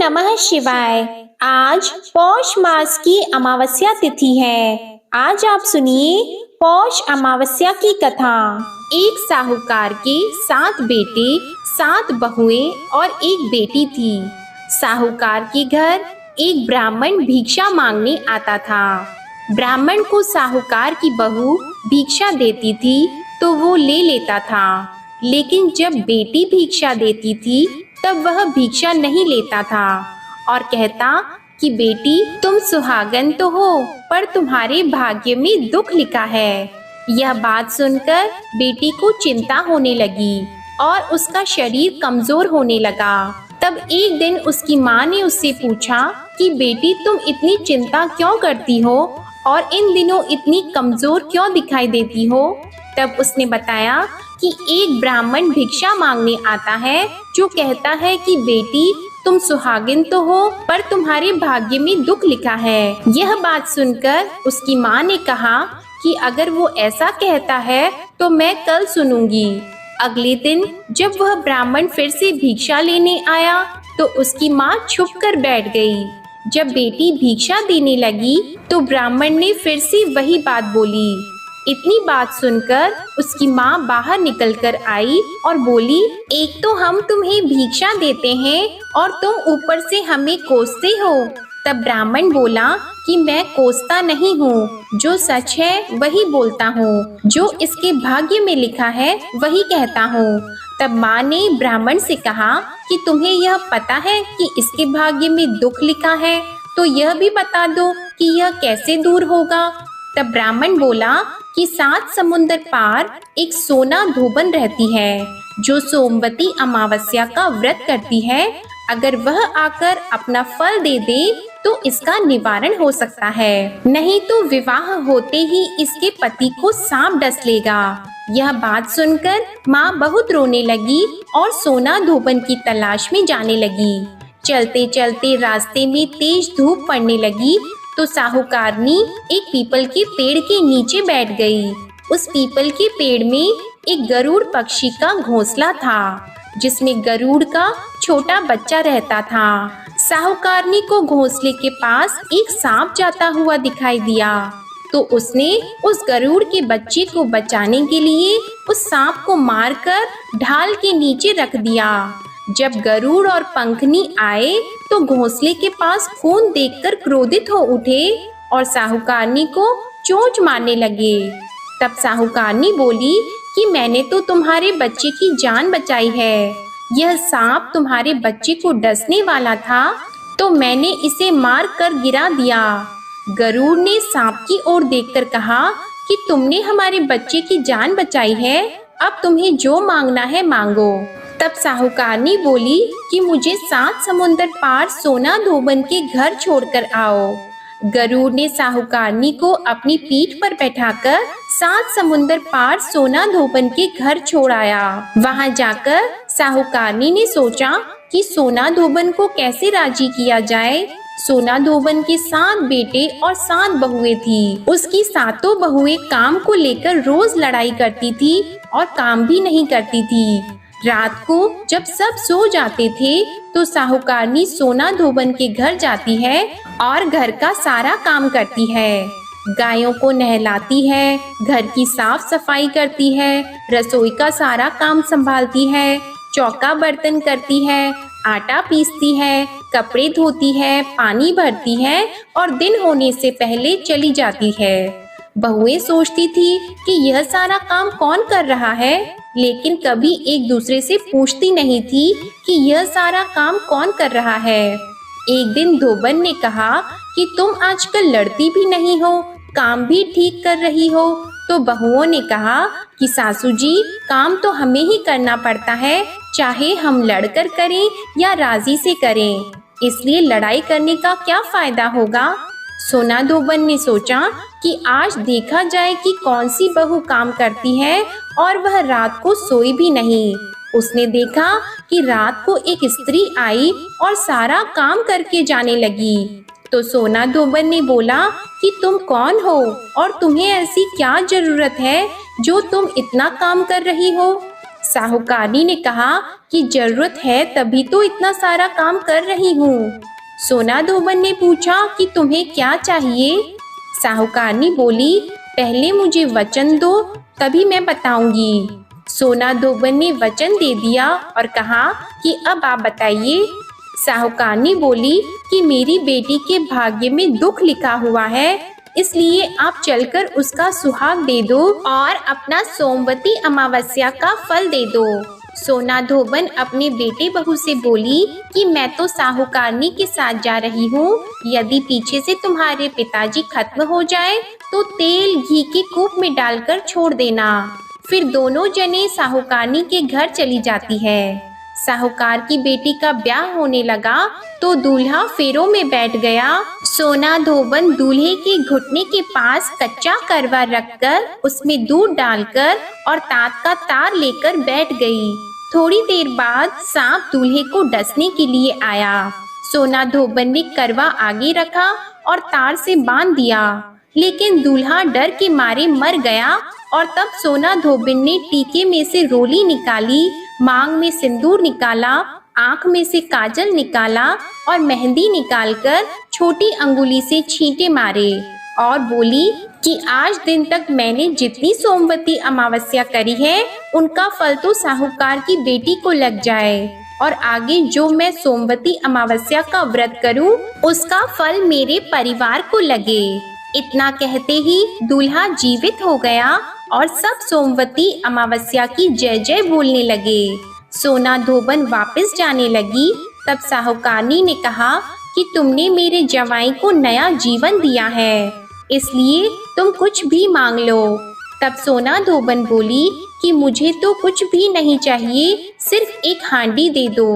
नमः शिवाय। आज पौष मास की अमावस्या तिथि है। आज आप सुनिए पौष अमावस्या की कथा। एक साहूकार के 7 बेटे, 7 बहुएं और एक बेटी थी। साहूकार के घर एक ब्राह्मण भिक्षा मांगने आता था। ब्राह्मण को साहूकार की बहू भिक्षा देती थी तो वो ले लेता था, लेकिन जब बेटी भिक्षा देती थी तब वह भिक्षा नहीं लेता था और कहता कि बेटी, तुम सुहागन तो हो, पर तुम्हारे भाग्य में दुख लिखा है। यह बात सुनकर बेटी को चिंता होने लगी और उसका शरीर कमजोर होने लगा। तब एक दिन उसकी माँ ने उससे पूछा कि बेटी, तुम इतनी चिंता क्यों करती हो और इन दिनों इतनी कमजोर क्यों दिखाई देती हो? तब उसने बताया कि एक ब्राह्मण भिक्षा मांगने आता है जो कहता है कि बेटी, तुम सुहागिन तो हो, पर तुम्हारे भाग्य में दुख लिखा है। यह बात सुनकर उसकी माँ ने कहा कि अगर वो ऐसा कहता है तो मैं कल सुनूंगी। अगले दिन जब वह ब्राह्मण फिर से भिक्षा लेने आया तो उसकी माँ छुप कर बैठ गई। जब बेटी भिक्षा देने लगी तो ब्राह्मण ने फिर से वही बात बोली। इतनी बात सुनकर उसकी माँ बाहर निकलकर आई और बोली, एक तो हम तुम्हें भिक्षा देते हैं और तुम ऊपर से हमें कोसते हो। तब ब्राह्मण बोला कि मैं कोसता नहीं हूँ, जो सच है वही बोलता हूँ, जो इसके भाग्य में लिखा है वही कहता हूँ। तब माँ ने ब्राह्मण से कहा कि तुम्हें यह पता है कि इसके भाग्य में दुख लिखा है, तो यह भी बता दो कि यह कैसे दूर होगा। तब ब्राह्मण बोला कि 7 समुंदर पार एक सोना धोबन रहती है जो सोमवती अमावस्या का व्रत करती है। अगर वह आकर अपना फल दे दे तो इसका निवारण हो सकता है, नहीं तो विवाह होते ही इसके पति को सांप डस लेगा। यह बात सुनकर माँ बहुत रोने लगी और सोना धोबन की तलाश में जाने लगी। चलते चलते रास्ते में तेज धूप पड़ने लगी तो साहूकारनी एक पीपल के पेड़ के नीचे बैठ गई। उस पीपल के पेड़ में एक गरुड़ पक्षी का घोंसला था जिसमें गरुड़ का छोटा बच्चा रहता था। साहूकारनी को घोंसले के पास एक सांप जाता हुआ दिखाई दिया तो उसने उस गरुड़ के बच्चे को बचाने के लिए उस सांप को मारकर ढाल के नीचे रख दिया। जब गरुड़ और पंखनी आए तो घोंसले के पास खून देखकर क्रोधित हो उठे और साहूकारनी को चोंच मारने लगे। तब साहूकारनी बोली कि मैंने तो तुम्हारे बच्चे की जान बचाई है। यह सांप तुम्हारे बच्चे को डसने वाला था तो मैंने इसे मार कर गिरा दिया। गरुड़ ने सांप की ओर देखकर कहा कि तुमने हमारे बच्चे की जान बचाई है, अब तुम्हें जो मांगना है मांगो। तब साहूकारनी बोली कि मुझे 7 समुंदर पार सोना धोबन के घर छोड़कर आओ। गरुड़ ने साहूकारनी को अपनी पीठ पर बैठाकर 7 समुंदर पार सोना धोबन के घर छोड़ आया। वहां जाकर साहूकारनी ने सोचा कि सोना धोबन को कैसे राजी किया जाए। सोना धोबन के 7 बेटे और 7 बहुएं थी। उसकी 7 बहुएं काम को लेकर रोज लड़ाई करती थी और काम भी नहीं करती थी। रात को जब सब सो जाते थे तो साहूकारनी सोना धोबन के घर जाती है और घर का सारा काम करती है। गायों को नहलाती है, घर की साफ सफाई करती है, रसोई का सारा काम संभालती है, चौका बर्तन करती है, आटा पीसती है, कपड़े धोती है, पानी भरती है और दिन होने से पहले चली जाती है। बहुएं सोचती थी कि यह सारा काम कौन कर रहा है, लेकिन कभी एक दूसरे से पूछती नहीं थी कि यह सारा काम कौन कर रहा है। एक दिन धोबन ने कहा कि तुम आजकल लड़ती भी नहीं हो, काम भी ठीक कर रही हो। तो बहुओं ने कहा कि सासू जी, काम तो हमें ही करना पड़ता है, चाहे हम लड़कर करें या राजी से करें, इसलिए लड़ाई करने का क्या फायदा होगा। सोना धोबन ने सोचा कि आज देखा जाए कि कौन सी बहू काम करती है और वह रात को सोई भी नहीं। उसने देखा कि रात को एक स्त्री आई और सारा काम करके जाने लगी। तो सोना धोबन ने बोला कि तुम कौन हो और तुम्हें ऐसी क्या जरूरत है जो तुम इतना काम कर रही हो। साहूकारनी ने कहा कि जरूरत है तभी तो इतना सारा काम कर रही हूँ। सोना धोबन ने पूछा कि तुम्हें क्या चाहिए? साहूकारनी बोली, पहले मुझे वचन दो, तभी मैं बताऊंगी। सोना धोबन ने वचन दे दिया और कहा कि अब आप बताइए। साहूकारनी बोली कि मेरी बेटी के भाग्य में दुख लिखा हुआ है, इसलिए आप चलकर उसका सुहाग दे दो और अपना सोमवती अमावस्या का फल दे दो। सोना धोबन अपने बेटे बहू से बोली कि मैं तो साहूकारनी के साथ जा रही हूँ। यदि पीछे से तुम्हारे पिताजी खत्म हो जाए तो तेल घी के कूप में डालकर छोड़ देना। फिर दोनों जने साहूकारनी के घर चली जाती है। साहूकार की बेटी का ब्याह होने लगा तो दूल्हा फेरों में बैठ गया। सोना धोबन दूल्हे के घुटने के पास कच्चा करवा रखकर उसमें दूध डालकर और तात का तार लेकर बैठ गई। थोड़ी देर बाद सांप दूल्हे को डसने के लिए आया। सोना धोबन ने करवा आगे रखा और तार से बांध दिया, लेकिन दूल्हा डर के मारे मर गया। और तब सोना धोबन ने टीके में से रोली निकाली, मांग में सिंदूर निकाला, आंख में से काजल निकाला और मेहंदी निकालकर छोटी अंगुली से छींटे मारे और बोली कि आज दिन तक मैंने जितनी सोमवती अमावस्या करी है उनका फल तो साहूकार की बेटी को लग जाए और आगे जो मैं सोमवती अमावस्या का व्रत करूं उसका फल मेरे परिवार को लगे। इतना कहते ही दूल्हा जीवित हो गया और सब सोमवती अमावस्या की जय जय बोलने लगे। सोना धोबन वापस जाने लगी। तब साहूकारनी ने कहा कि तुमने मेरे जवाई को नया जीवन दिया है, इसलिए तुम कुछ भी मांग लो। तब सोना धोबन बोली कि मुझे तो कुछ भी नहीं चाहिए, सिर्फ एक हांडी दे दो।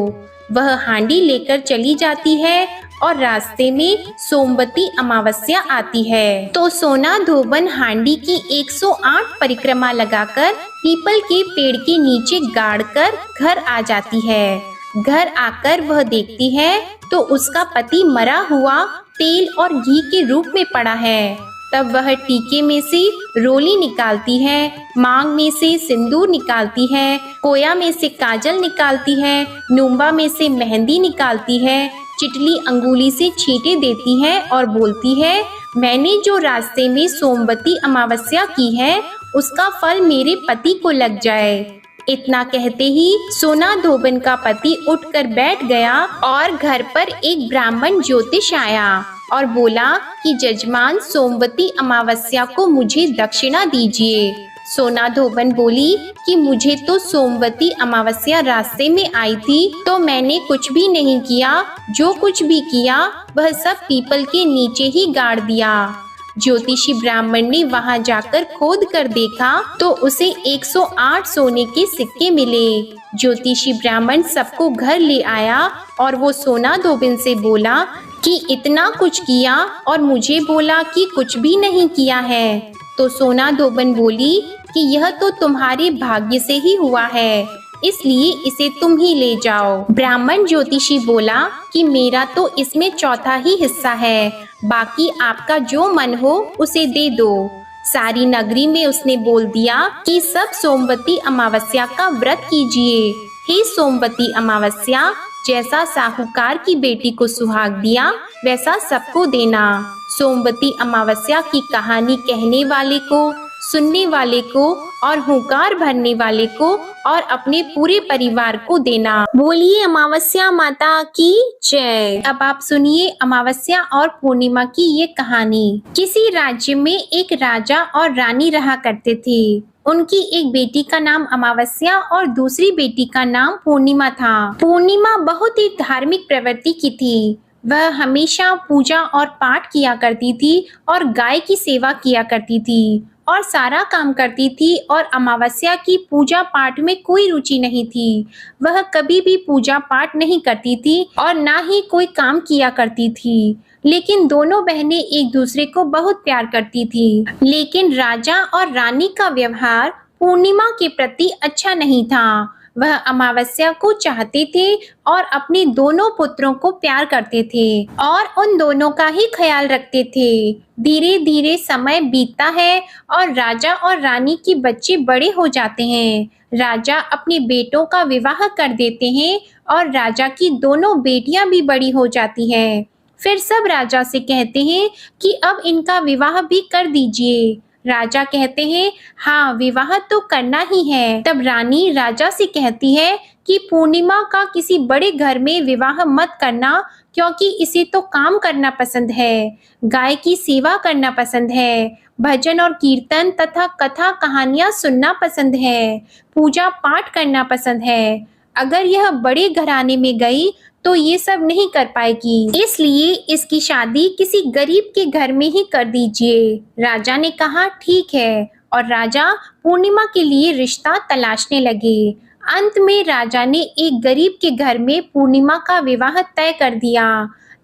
वह हांडी लेकर चली जाती है और रास्ते में सोमवती अमावस्या आती है तो सोना धोबन हांडी की 108 परिक्रमा लगाकर पीपल के पेड़ के नीचे गाड़कर घर आ जाती है। घर आकर वह देखती है तो उसका पति मरा हुआ तेल और घी के रूप में पड़ा है। तब वह टीके में से रोली निकालती है, मांग में से सिंदूर निकालती है, कोया में से काजल निकालती है, नुम्बा में से मेहंदी निकालती है, चिटली अंगुली से छींटे देती है और बोलती है, मैंने जो रास्ते में सोमवती अमावस्या की है उसका फल मेरे पति को लग जाए। इतना कहते ही सोना धोबन का पति उठकर बैठ गया और घर पर एक ब्राह्मण ज्योतिष आया और बोला कि जजमान सोमवती अमावस्या को मुझे दक्षिणा दीजिए। सोना धोबन बोली कि मुझे तो सोमवती अमावस्या रास्ते में आई थी तो मैंने कुछ भी नहीं किया, जो कुछ भी किया वह सब पीपल के नीचे ही गाड़ दिया। ज्योतिषी ब्राह्मण ने वहां जाकर खोद कर देखा तो उसे 108 सोने के सिक्के मिले। ज्योतिषी ब्राह्मण सबको घर ले आया और वो सोना धोबन से बोला कि इतना कुछ किया और मुझे बोला कि कुछ भी नहीं किया है। तो सोना धोबन बोली कि यह तो तुम्हारे भाग्य से ही हुआ है, इसलिए इसे तुम ही ले जाओ। ब्राह्मण ज्योतिषी बोला कि मेरा तो इसमें चौथा ही हिस्सा है, बाकी आपका जो मन हो उसे दे दो। सारी नगरी में उसने बोल दिया कि सब सोमवती अमावस्या का व्रत कीजिए। हे सोमवती अमावस्या, जैसा साहूकार की बेटी को सुहाग दिया वैसा सबको देना। सोमवती अमावस्या की कहानी कहने वाले को, सुनने वाले को और हुंकार भरने वाले को और अपने पूरे परिवार को देना। बोलिए अमावस्या माता की जय। अब आप सुनिए अमावस्या और पूर्णिमा की ये कहानी। किसी राज्य में एक राजा और रानी रहा करते थे। उनकी एक बेटी का नाम अमावस्या और दूसरी बेटी का नाम पूर्णिमा था। पूर्णिमा बहुत ही धार्मिक प्रवृत्ति की थी। वह हमेशा पूजा और पाठ किया करती थी और गाय की सेवा किया करती थी और सारा काम करती थी और अमावस्या की पूजा पाठ में कोई रुचि नहीं थी। वह कभी भी पूजा पाठ नहीं करती थी और ना ही कोई काम किया करती थी। लेकिन दोनों बहनें एक दूसरे को बहुत प्यार करती थी। लेकिन राजा और रानी का व्यवहार पूर्णिमा के प्रति अच्छा नहीं था। वह अमावस्या को चाहते थे और अपने दोनों पुत्रों को प्यार करते थे और उन दोनों का ही ख्याल रखते थे। धीरे धीरे समय बीतता है और राजा और रानी के बच्चे बड़े हो जाते हैं। राजा अपने बेटों का विवाह कर देते हैं और राजा की दोनों बेटियां भी बड़ी हो जाती हैं। फिर सब राजा से कहते हैं कि अब इनका विवाह भी कर दीजिए। राजा कहते हैं, हाँ, विवाह तो करना ही है। तब रानी राजा से कहती है कि पूर्णिमा का किसी बड़े घर में विवाह मत करना, क्योंकि इसे तो काम करना पसंद है, गाय की सेवा करना पसंद है, भजन और कीर्तन तथा कथा कहानियां सुनना पसंद है, पूजा पाठ करना पसंद है। अगर यह बड़े घराने में गई तो ये सब नहीं कर पाएगी, इसलिए इसकी शादी किसी गरीब के घर में ही कर दीजिए। राजा ने कहा, ठीक है, और राजा पूर्णिमा के लिए रिश्ता तलाशने लगे। अंत में राजा ने एक गरीब के घर में पूर्णिमा का विवाह तय कर दिया।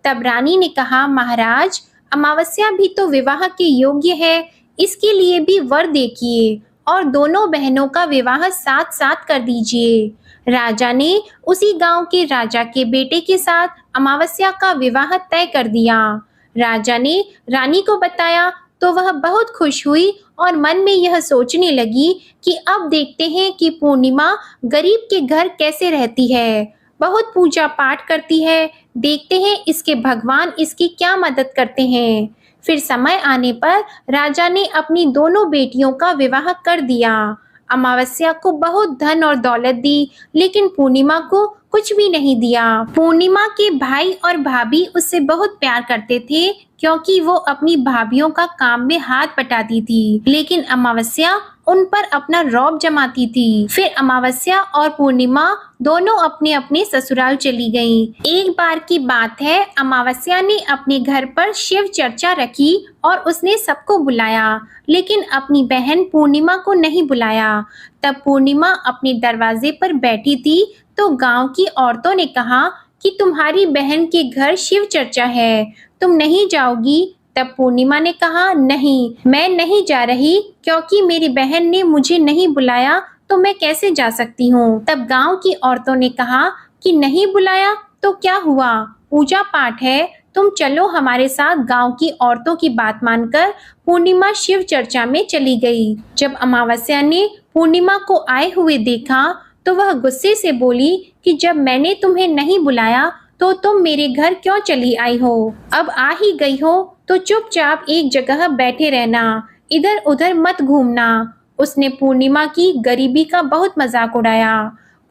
तब रानी ने कहा, महाराज, अमावस्या भी तो विवाह के योग्य है, इसके लिए भी वर देखिए और दोनों बहनों का विवाह साथ साथ कर दीजिए। राजा ने उसी गांव के राजा के बेटे के साथ अमावस्या का विवाह तय कर दिया। राजा ने रानी को बताया तो वह बहुत खुश हुई और मन में यह सोचने लगी कि अब देखते हैं कि पूर्णिमा गरीब के घर कैसे रहती है। बहुत पूजा पाठ करती है, देखते हैं इसके भगवान इसकी क्या मदद करते हैं। फिर समय आने पर राजा ने अपनी दोनों बेटियों का विवाह कर दिया। अमावस्या को बहुत धन और दौलत दी, लेकिन पूर्णिमा को कुछ भी नहीं दिया। पूर्णिमा के भाई और भाभी उससे बहुत प्यार करते थे, क्योंकि वो अपनी भाभीयों का काम में हाथ बटाती थी, लेकिन अमावस्या उन पर अपना रौब जमाती थी। फिर अमावस्या और पूर्णिमा दोनों अपने अपने ससुराल चली गईं। एक बार की बात है, अमावस्या ने अपने घर पर शिव चर्चा रखी और उसने सबको बुलाया, लेकिन अपनी बहन पूर्णिमा को नहीं बुलाया। तब पूर्णिमा अपने दरवाजे पर बैठी थी तो गांव की औरतों ने कहा कि तुम्हारी बहन के घर शिव चर्चा है, तुम नहीं जाओगी? तब पूर्णिमा ने कहा, नहीं, मैं नहीं जा रही, क्योंकि मेरी बहन ने मुझे नहीं बुलाया तो मैं कैसे जा सकती हूँ। तब गांव की औरतों ने कहा कि नहीं बुलाया तो क्या हुआ, पूजा पाठ है, तुम चलो हमारे साथ। गांव की औरतों की बात मानकर पूर्णिमा शिव चर्चा में चली गई। जब अमावस्या ने पूर्णिमा को आए हुए देखा तो वह गुस्से से बोली कि जब मैंने तुम्हें नहीं बुलाया तो तुम मेरे घर क्यों चली आई हो? अब आ ही गई हो तो चुपचाप एक जगह बैठे रहना, इधर उधर मत घूमना। उसने पूर्णिमा की गरीबी का बहुत मजाक उड़ाया।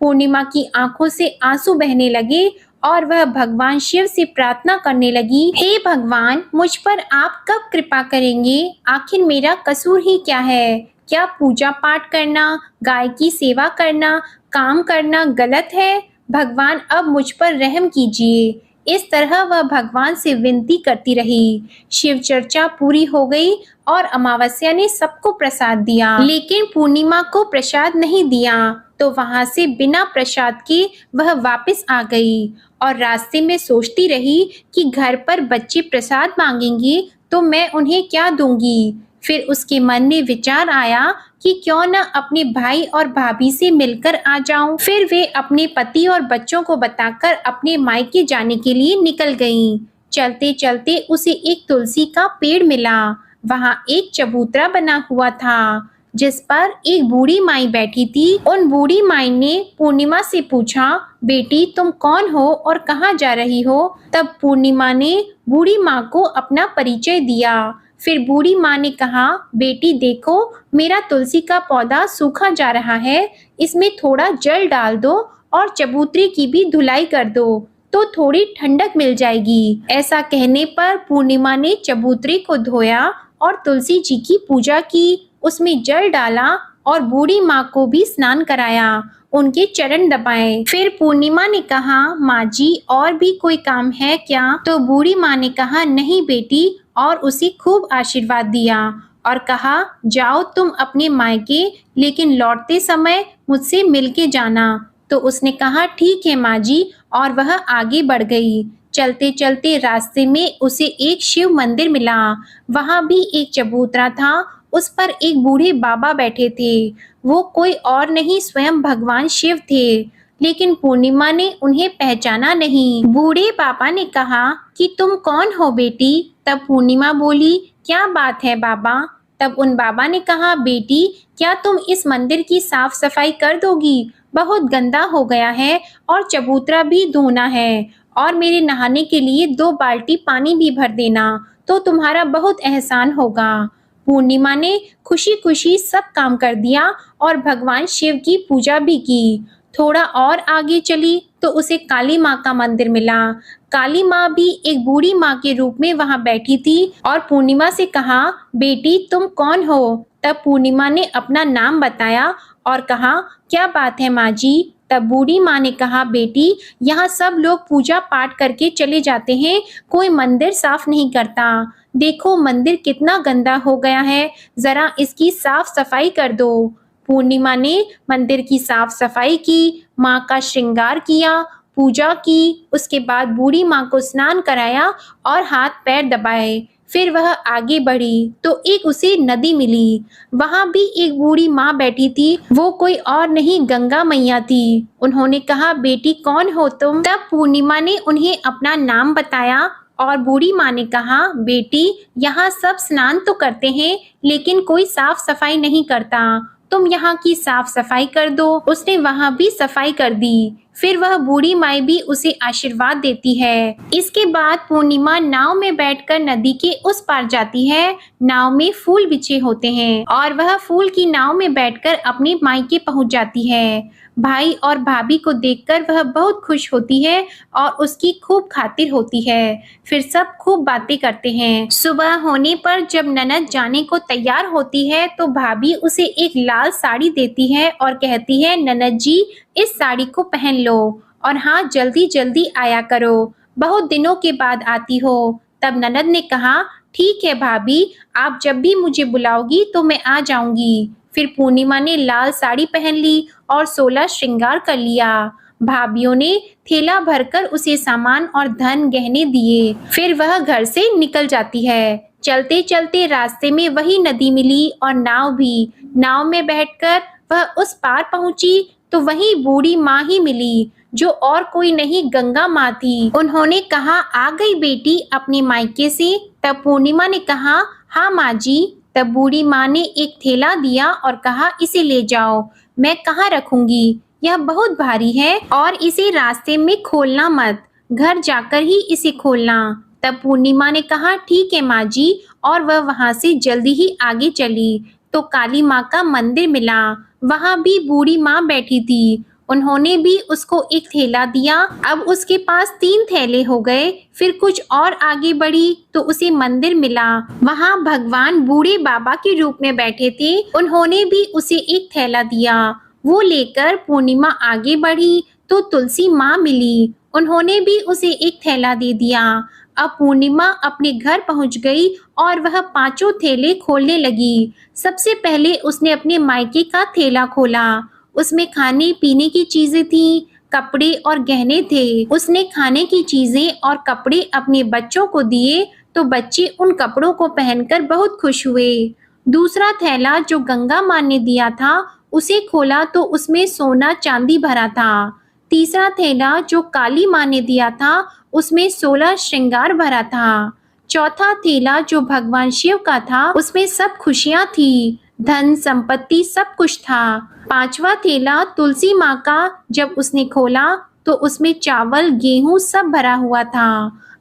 पूर्णिमा की आंखों से आंसू बहने लगे और वह भगवान शिव से प्रार्थना करने लगी, हे भगवान, मुझ पर आप कब कृपा करेंगे? आखिर मेरा कसूर ही क्या है? क्या पूजा पाठ करना, गाय की सेवा करना, काम करना गलत है? भगवान अब मुझ पर रहम कीजिए। इस तरह वह भगवान से विनती करती रही। शिव चर्चा पूरी हो गई और अमावस्या ने सबको प्रसाद दिया, लेकिन पूर्णिमा को प्रसाद नहीं दिया, तो वहां से बिना प्रसाद के वह वापस आ गई और रास्ते में सोचती रही कि घर पर बच्चे प्रसाद मांगेंगे तो मैं उन्हें क्या दूंगी। फिर उसके मन में विचार आया कि क्यों न अपने भाई और भाभी से मिलकर आ जाऊं। फिर वे अपने पति और बच्चों को बताकर अपने मायके जाने के लिए निकल गईं। चलते चलते उसे एक तुलसी का पेड़ मिला। वहां एक चबूतरा बना हुआ था जिस पर एक बूढ़ी माई बैठी थी। उन बूढ़ी माई ने पूर्णिमा से पूछा, बेटी तुम कौन हो और कहाँ जा रही हो? तब पूर्णिमा ने बूढ़ी माँ को अपना परिचय दिया। फिर बूढ़ी माँ ने कहा, बेटी देखो, मेरा तुलसी का पौधा सूखा जा रहा है, इसमें थोड़ा जल डाल दो और चबूतरे की भी धुलाई कर दो तो थोड़ी ठंडक मिल जाएगी। ऐसा कहने पर पूर्णिमा ने चबूतरे को धोया और तुलसी जी की पूजा की, उसमें जल डाला और बूढ़ी माँ को भी स्नान कराया, उनके चरण दबाए। फिर पूर्णिमा ने कहा, माँ जी और भी कोई काम है क्या? तो बूढ़ी माँ ने कहा, नहीं बेटी, और उसे खूब आशीर्वाद दिया और कहा, जाओ तुम अपने मायके, लेकिन लौटते समय मुझसे मिलके जाना। तो उसने कहा, ठीक है माँ जी, और वह आगे बढ़ गई। चलते चलते रास्ते में उसे एक शिव मंदिर मिला। वहां भी एक चबूतरा था, उस पर एक बूढ़े बाबा बैठे थे। वो कोई और नहीं, स्वयं भगवान शिव थे, लेकिन पूर्णिमा ने उन्हें पहचाना नहीं। बूढ़े बाबा ने कहा कि तुम कौन हो बेटी? तब पूर्णिमा बोली, क्या बात है बाबा, तब उन बाबा ने कहा, बेटी क्या तुम इस मंदिर की साफ सफाई कर दोगी? बहुत गंदा हो गया है और चबूतरा भी धोना है, और मेरे नहाने के लिए 2 बाल्टी पानी भी भर देना, तो तुम्हारा बहुत एहसान होगा। पूर्णिमा ने खुशी-खुशी सब काम कर दिया और भगवान शिव की पूजा भी की। थोड़ा और आगे चली तो उसे काली माँ का मंदिर मिला। काली माँ भी एक बूढ़ी माँ के रूप में वहाँ बैठी थी और पूर्णिमा से कहा, बेटी तुम कौन हो? तब पूर्णिमा ने अपना नाम बताया और कहा, क्या बात है माँ जी? तब बूढ़ी माँ ने कहा, बेटी यहाँ सब लोग पूजा पाठ करके चले जाते हैं, कोई मंदिर साफ नहीं करता। देखो मंदिर कितना गंदा हो गया है, जरा इसकी साफ सफाई कर दो। पूर्णिमा ने मंदिर की साफ सफाई की, माँ का श्रृंगार किया, पूजा की, उसके बाद बूढ़ी माँ को स्नान कराया और हाथ पैर दबाए। फिर वह आगे बढ़ी तो एक उसे नदी मिली। वहां भी एक बूढ़ी माँ बैठी थी, वो कोई और नहीं गंगा मैया थी। उन्होंने कहा, बेटी कौन हो तुम? तब पूर्णिमा ने उन्हें अपना नाम बताया और बूढ़ी माँ ने कहा, बेटी यहाँ सब स्नान तो करते हैं लेकिन कोई साफ सफाई नहीं करता, तुम यहाँ की साफ सफाई कर दो। उसने वहाँ भी सफाई कर दी। फिर वह बूढ़ी माई भी उसे आशीर्वाद देती है। इसके बाद पूर्णिमा नाव में बैठकर नदी के उस पार जाती है। नाव में फूल बिछे होते हैं और वह फूल की नाव में बैठकर अपने मायके पहुंच जाती है। भाई और भाभी को देखकर वह बहुत खुश होती है और उसकी खूब खातिर होती है। फिर सब खूब बातें करते हैं। सुबह होने पर जब ननद जाने को तैयार होती है तो भाभी उसे एक लाल साड़ी देती है और कहती है, ननद जी इस साड़ी को पहन लो और हाँ जल्दी जल्दी आया करो, बहुत दिनों के बाद आती हो। तब ननद ने कहा, ठीक है भाभी, आप जब भी मुझे बुलाओगी तो मैं आ जाऊंगी। फिर पूर्णिमा ने लाल साड़ी पहन ली और 16 श्रृंगार कर लिया। भाभीियों ने थैला भरकर उसे सामान और धन गहने दिए। फिर वह घर से निकल जाती है। चलते चलते रास्ते में वही नदी मिली और नाव भी। नाव में बैठकर वह उस पार पहुंची तो वही बूढ़ी माँ ही मिली, जो और कोई नहीं गंगा माँ थी। उन्होंने कहा, आ गई बेटी अपने मायके से? तब पूर्णिमा ने कहा, हाँ माँ जी। तब बूढ़ी माँ ने एक थैला दिया और कहा, इसे ले जाओ। मैं कहाँ रखूंगी, यह बहुत भारी है और इसे रास्ते में खोलना मत, घर जाकर ही इसे खोलना। तब पूर्णिमा ने कहा, ठीक है माँ जी, और वह वहां से जल्दी ही आगे चली तो काली माँ का मंदिर मिला। वहां भी बूढ़ी माँ बैठी थी। उन्होंने भी उसको एक थैला दिया। अब उसके पास 3 थैले हो गए। फिर कुछ और आगे बढ़ी तो उसे मंदिर मिला। वहां भगवान बूढ़े बाबा के रूप में बैठे थे। उन्होंने भी उसे एक थैला दिया। वो लेकर पूर्णिमा आगे बढ़ी तो तुलसी माँ मिली। उन्होंने भी उसे एक थैला दे दिया। अब पूर्णिमा अपने घर पहुंच गई और वह 5 थैले खोलने लगी। सबसे पहले उसने अपने मायके का थैला खोला। उसमें खाने पीने की चीजें थी, कपड़े और गहने थे। उसने खाने की चीजें और कपड़े अपने बच्चों को दिए तो बच्चे उन कपड़ों को पहनकर बहुत खुश हुए। दूसरा थैला जो गंगा माँ ने दिया था उसे खोला तो उसमें सोना चांदी भरा था। तीसरा थैला जो काली माँ ने दिया था उसमें 16 श्रृंगार भरा था। चौथा थैला जो भगवान शिव का था उसमें सब खुशियां थी, धन संपत्ति सब कुछ था। 5वां थैला तुलसी माँ का जब उसने खोला तो उसमें चावल गेहूं सब भरा हुआ था।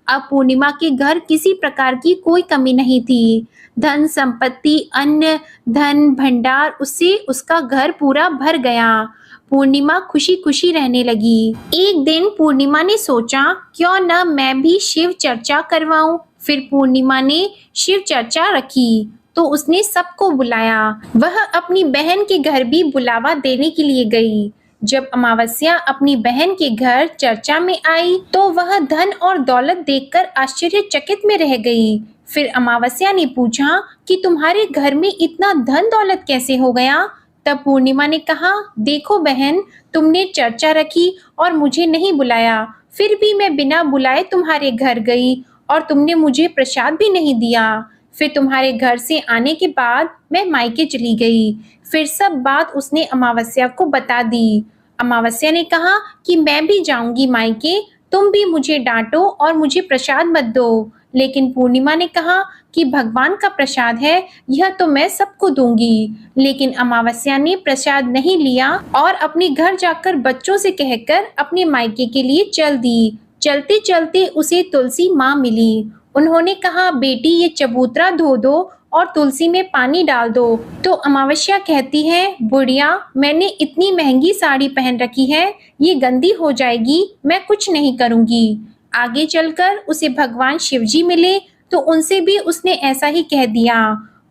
अब पूर्णिमा के घर किसी प्रकार की कोई कमी नहीं थी। धन संपत्ति अन्न धन भंडार उससे उसका घर पूरा भर गया। पूर्णिमा खुशी खुशी रहने लगी। एक दिन पूर्णिमा ने सोचा, क्यों न मैं भी शिव चर्चा करवाऊं। फिर पूर्णिमा ने शिव चर्चा रखी तो उसने सबको बुलाया। वह अपनी बहन के घर भी बुलावा देने के लिए गई। जब अमावस्या अपनी बहन के घर चर्चा में आई तो वह धन और दौलत देखकर आश्चर्यचकित में रह गई। फिर अमावस्या ने पूछा कि तुम्हारे घर में इतना धन दौलत कैसे हो गया। तब पूर्णिमा ने कहा, देखो बहन, तुमने चर्चा रखी और मुझे नहीं बुलाया, फिर भी मैं बिना बुलाए तुम्हारे घर गई और तुमने मुझे प्रसाद भी नहीं दिया। फिर तुम्हारे घर से आने के बाद मैं मायके चली गई। फिर सब बात उसने अमावस्या को बता दी। अमावस्या ने कहा कि मैं भी जाऊंगी मायके, तुम भी मुझे डांटो और मुझे प्रसाद मत दो। लेकिन पूर्णिमा ने कहा कि भगवान का प्रसाद है, यह तो मैं सबको दूंगी। लेकिन अमावस्या ने प्रसाद नहीं लिया और अपने घर जाकर बच्चों से कहकर अपने मायके के लिए चल दी। चलते चलते उसे तुलसी माँ मिली। उन्होंने कहा, बेटी ये चबूतरा धो दो और तुलसी में पानी डाल दो। तो अमावस्या कहती है, बुढ़िया मैंने इतनी महंगी साड़ी पहन रखी है, ये गंदी हो जाएगी, मैं कुछ नहीं करूंगी। आगे चलकर उसे भगवान शिवजी मिले तो उनसे भी उसने ऐसा ही कह दिया।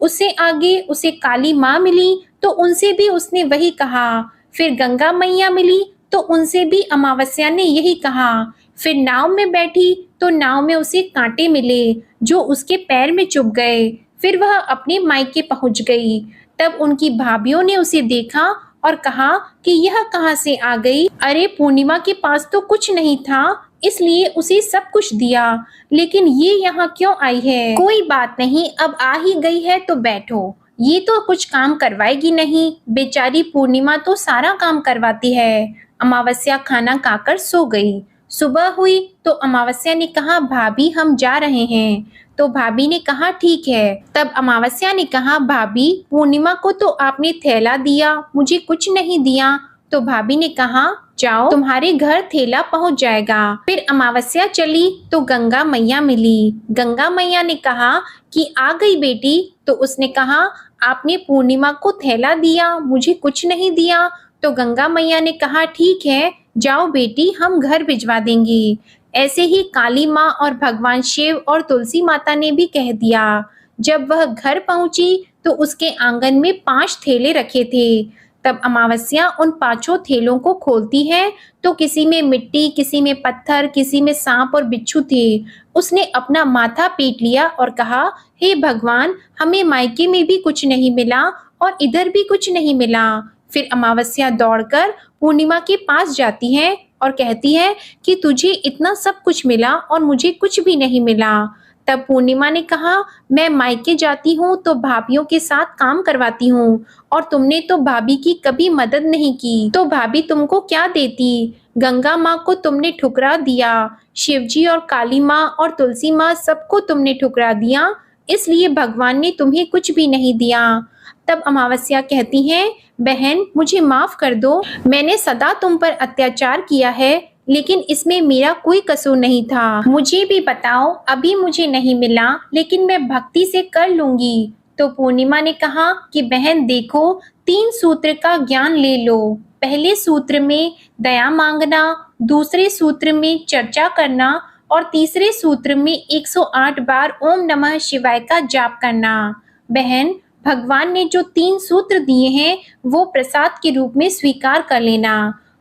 उससे आगे उसे काली माँ मिली तो उनसे भी उसने वही कहा। फिर गंगा मैया मिली तो उनसे भी अमावस्या ने यही कहा। फिर नाव में बैठी तो नाव में उसे कांटे मिले जो उसके पैर में चुभ गए। फिर वह अपने मायके पहुंच गई। तब उनकी भाभीियों ने उसे देखा और कहा कि यह कहाँ से आ गई? अरे पूर्णिमा के पास तो कुछ नहीं था, इसलिए उसे सब कुछ दिया, लेकिन ये यहाँ क्यों आई है? कोई बात नहीं, अब आ ही गई है तो बैठो। ये तो कुछ काम करवाएगी नहीं, बेचारी पूर्णिमा तो सारा काम करवाती है। अमावस्या खाना खाकर सो गई। सुबह हुई तो अमावस्या ने कहा, भाभी हम जा रहे हैं। तो भाभी ने कहा, ठीक है। तब अमावस्या ने कहा, भाभी पूर्णिमा को तो आपने थैला दिया, मुझे कुछ नहीं दिया। तो भाभी ने कहा, जाओ तुम्हारे घर थैला पहुंच जाएगा। फिर अमावस्या चली तो गंगा मैया मिली। गंगा मैया ने कहा कि आ गई बेटी। तो उसने कहा, आपने पूर्णिमा को थैला दिया, मुझे कुछ नहीं दिया। तो गंगा मैया ने कहा, ठीक है जाओ बेटी, हम घर भिजवा देंगे। ऐसे ही काली माँ और भगवान शिव और तुलसी माता ने भी कह दिया। जब वह घर पहुंची तो उसके आंगन में 5 थैले रखे थे। तब अमावस्या उन 5 थैलों को खोलती है तो किसी में मिट्टी, किसी में पत्थर, किसी में सांप और बिच्छू थे। उसने अपना माथा पीट लिया और कहा, हे भगवान, हमें मायके में भी कुछ नहीं मिला और इधर भी कुछ नहीं मिला। फिर अमावस्या दौड़कर पूर्णिमा के पास जाती है और कहती है कि तुझे इतना सब कुछ मिला और मुझे कुछ भी नहीं मिला। तब पूर्णिमा ने कहा, मैं मायके जाती हूँ तो भाभीियों के साथ काम करवाती हूँ और तुमने तो भाभी की कभी मदद नहीं की, तो भाभी तुमको क्या देती? गंगा माँ को तुमने ठुकरा दिया, शिवजी और काली माँ और तुलसी माँ सबको तुमने ठुकरा दिया, इसलिए भगवान ने तुम्हें कुछ भी नहीं दिया। तब अमावस्या कहती है, बहन मुझे माफ कर दो, मैंने सदा तुम पर अत्याचार किया है, लेकिन इसमें मेरा कोई कसूर नहीं था। मुझे भी बताओ, अभी मुझे नहीं मिला लेकिन मैं भक्ति से कर लूंगी। तो पूर्णिमा ने कहा कि बहन देखो, 3 सूत्र का ज्ञान ले लो। पहले सूत्र में दया मांगना, दूसरे सूत्र में चर्चा करना और तीसरे सूत्र में 108 बार ओम नमः शिवाय का जाप करना। बहन भगवान ने जो 3 सूत्र दिए हैं वो प्रसाद के रूप में स्वीकार कर लेना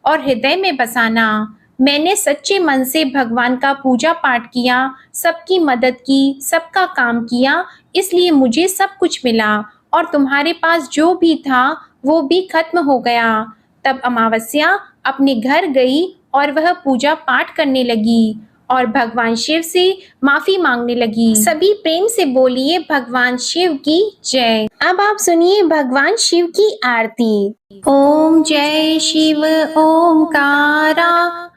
और हृदय में बसाना। मैंने सच्चे मन से भगवान का पूजा पाठ किया, सबकी मदद की, सबका काम किया, इसलिए मुझे सब कुछ मिला और तुम्हारे पास जो भी था वो भी खत्म हो गया। तब अमावस्या अपने घर गई और वह पूजा पाठ करने लगी और भगवान शिव से माफी मांगने लगी। सभी प्रेम से बोलिए भगवान शिव की जय। अब आप सुनिए भगवान शिव की आरती। ओम जय शिव ओमकारा,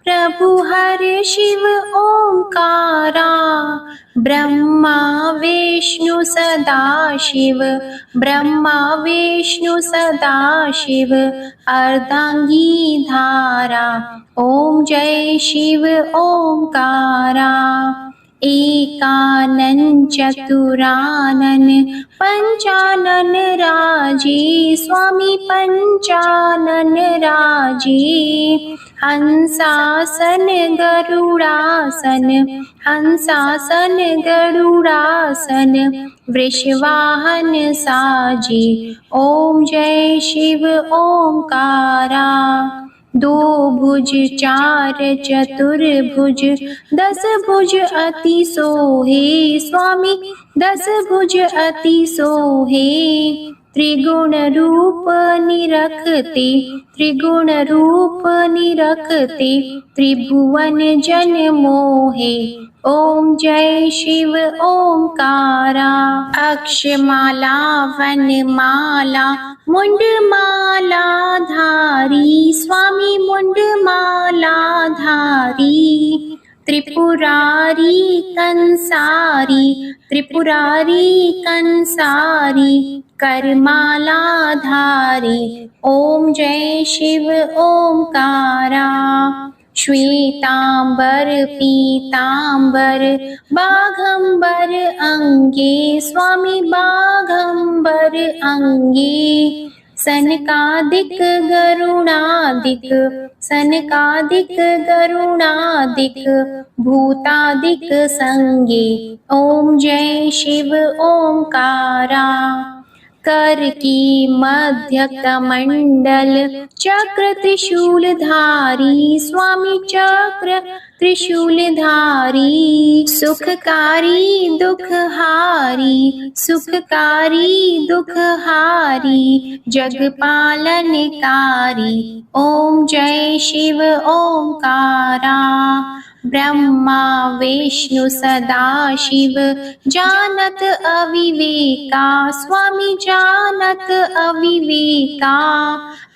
प्रभु हर शिव ओमकारा। ब्रह्मा विष्णु सदा शिव, ब्रह्मा विष्णु सदा शिव, अर्धांगी धारा। ओम जय शिव ओमकारा। एकानन चतुरानन पंचानन राजे, स्वामी पंचानन राजे। हंसासन गरुड़ासन, हंसासन गरुड़ासन, वृषवाहन साजे। ओम जय शिव ओमकारा। 2 भुज 4 चतुर्भुज, 10 भुज अति सोहे, स्वामी 10 भुज अति सोहे। त्रिगुण रूप निरखते, त्रिगुण रूप निरखते, त्रिभुवन जन मोहे। ओम जय शिव ओमकारा। अक्षमाला वनमाला, मुंडमाला धारी, स्वामी मुंडमाला धारी। त्रिपुरारी कंसारी, त्रिपुरारी कंसारी, करमालाधारी। ओम जय शिव ओंकारा। श्वेतांबर पीतांबर बाघंबर अंगे, स्वामी बाघंबर अंगे। सनकादिक गरुणादिक, सनकादिक गरुणादिक, भूतादिक संगे। ओम जय शिव ओंकारा। कर की मध्य कमंडल, चक्र त्रिशूलधारी, स्वामी चक्र त्रिशूलधारी। सुखकारी दुखहारी, सुखकारी दुखहारी, जगपालनकारी। ओम जय शिव ओंकारा। ब्रह्मा विष्णु सदाशिव, जानत अविवेका, स्वामी जानत अविवेका।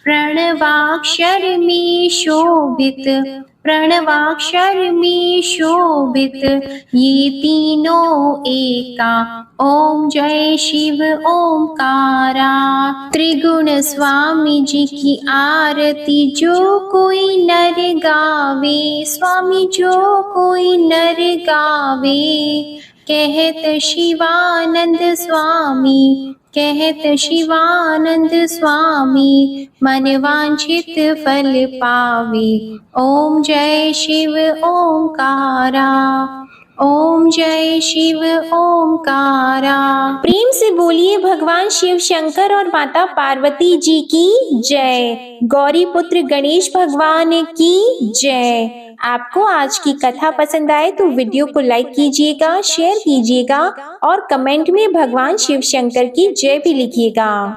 प्रणवाक्षर में शोभित, प्रणवाक्षर में शोभित, ये तीनों एका। ओम जय शिव ओंकारा। त्रिगुण स्वामी जी की आरती जो कोई नर गावे, स्वामी जो कोई नर गावे। कहत शिवानंद स्वामी, कहत शिवानंद स्वामी, मन वांछित फल पावे। ओम जय शिव ओंकारा। ओम जय शिव ओंकारा। प्रेम से बोलिए भगवान शिव शंकर और माता पार्वती जी की जय। गौरी पुत्र गणेश भगवान की जय। आपको आज की कथा पसंद आए तो वीडियो को लाइक कीजिएगा, शेयर कीजिएगा और कमेंट में भगवान शिव शंकर की जय भी लिखिएगा।